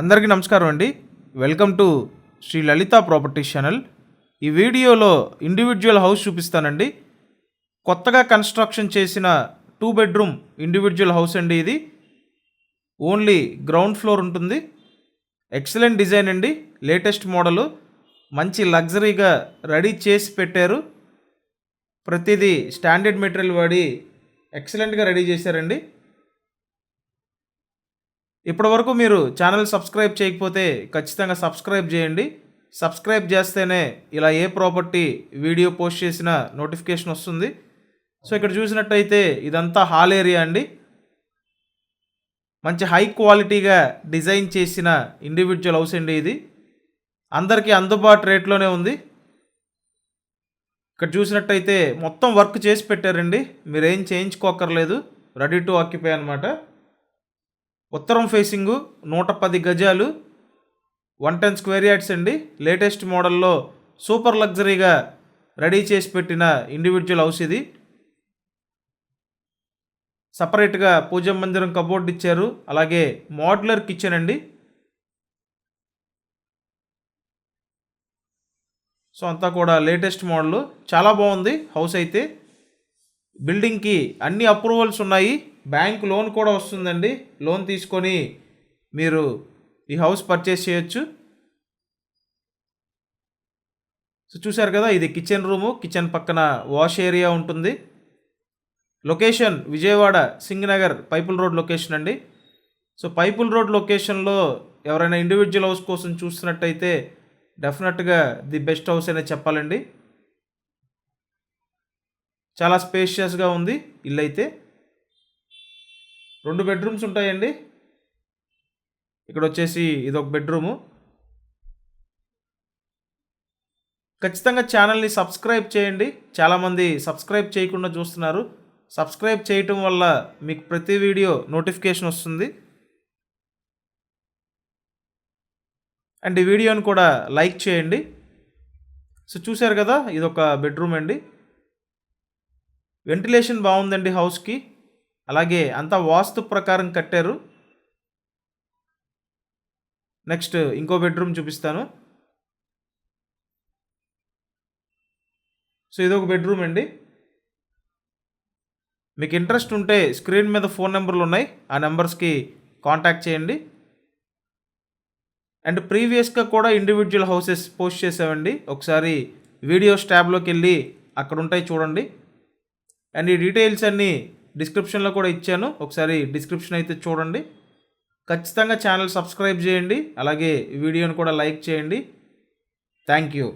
అందరికీ నమస్కారం అండి. Welcome to Shri Lalitha properties channel. ఈ వీడియోలో ఇండివిజువల్ హౌస్ చూపిస్తానండి. కొత్తగా కన్స్ట్రక్షన్ చేసిన 2 బెడ్రూమ్ ఇండివిజువల్ హౌస్ అండి. ఇది ఓన్లీ గ్రౌండ్ ఫ్లోర్ ఉంటుంది. ఎక్సలెంట్ డిజైన్ అండి, లేటెస్ట్ మోడలు, మంచి లగ్జరీగా రెడీ చేసి పెట్టారు. ప్రతిదీ స్టాండర్డ్ మెటీరియల్ వాడి ఎక్సలెంట్గా రెడీ చేశారండి. ఇప్పటివరకు మీరు ఛానల్ సబ్స్క్రైబ్ చేయకపోతే ఖచ్చితంగా సబ్స్క్రైబ్ చేయండి. సబ్స్క్రైబ్ చేస్తేనే ఇలా ఏ ప్రాపర్టీ వీడియో పోస్ట్ చేసినా నోటిఫికేషన్ వస్తుంది. సో ఇక్కడ చూసినట్టయితే ఇదంతా హాల్ ఏరియా అండి. మంచి హై క్వాలిటీగా డిజైన్ చేసిన ఇండివిజువల్ హౌస్ అండి. ఇది అందరికీ అందుబాటు రేట్లోనే ఉంది. ఇక్కడ చూసినట్టయితే మొత్తం వర్క్ చేసి పెట్టారండి, మీరేం చేయించుకోకర్లేదు. రెడీ టు ఆక్యుపై అనమాట. ఉత్తరం ఫేసింగు 110 గజాలు, 110 స్క్వేర్ యార్డ్స్ అండి. లేటెస్ట్ మోడల్లో సూపర్ లగ్జరీగా రెడీ చేసి పెట్టిన ఇండివిజువల్ హౌస్ ఇది. సపరేట్గా పూజా మందిరం కబోర్డ్ ఇచ్చారు, అలాగే మోడ్యులర్ కిచెన్ అండి. సో అంతా కూడా లేటెస్ట్ మోడల్, చాలా బాగుంది హౌస్ అయితే. బిల్డింగ్కి అన్ని అప్రూవల్స్ ఉన్నాయి, బ్యాంక్ లోన్ కూడా వస్తుందండి. లోన్ తీసుకొని మీరు ఈ హౌస్ పర్చేస్ చేయొచ్చు. సో చూశారు కదా, ఇది కిచెన్ రూము, కిచెన్ పక్కన వాష్ ఏరియా ఉంటుంది. Location Vijayawada Singhnagar Pipula road location అండి. సో పైపుల్ రోడ్ లొకేషన్లో ఎవరైనా ఇండివిజువల్ హౌస్ కోసం చూస్తున్నట్టయితే డెఫినెట్గా ది బెస్ట్ హౌస్ అనే చెప్పాలండి. చాలా స్పేషియస్గా ఉంది ఇల్లు అయితే. 2 బెడ్రూమ్స్ ఉంటాయండి. ఇక్కడ వచ్చేసి ఇదొక బెడ్రూము. ఖచ్చితంగా ఛానల్ని సబ్స్క్రైబ్ చేయండి. చాలామంది సబ్స్క్రైబ్ చేయకుండా చూస్తున్నారు. సబ్స్క్రైబ్ చేయటం వల్ల మీకు ప్రతి వీడియో నోటిఫికేషన్ వస్తుంది. అండ్ ఈ వీడియోని కూడా లైక్ చేయండి. సో చూశారు కదా, ఇదొక బెడ్రూమ్ అండి. వెంటిలేషన్ బాగుందండి హౌస్కి, అలాగే అంతా వాస్తు ప్రకారం కట్టారు. నెక్స్ట్ ఇంకో బెడ్రూమ్ చూపిస్తాను. సో ఇదొక బెడ్రూమ్ అండి. మీకు ఇంట్రెస్ట్ ఉంటే స్క్రీన్ మీద ఫోన్ నెంబర్లు ఉన్నాయి, ఆ నెంబర్స్కి కాంటాక్ట్ చేయండి. అండ్ ప్రీవియస్గా కూడా ఇండివిజువల్ హౌసెస్ పోస్ట్ చేసామండి. ఒకసారి వీడియోస్ ట్యాబ్లోకి వెళ్ళి అక్కడ ఉంటాయి చూడండి. అండ్ ఈ డీటెయిల్స్ అన్నీ డిస్క్రిప్షన్లో కూడా ఇచ్చాను, ఒకసారి డిస్క్రిప్షన్ అయితే చూడండి. ఖచ్చితంగా ఛానల్ సబ్స్క్రైబ్ చేయండి, అలాగే వీడియోని కూడా లైక్ చేయండి. Thank you.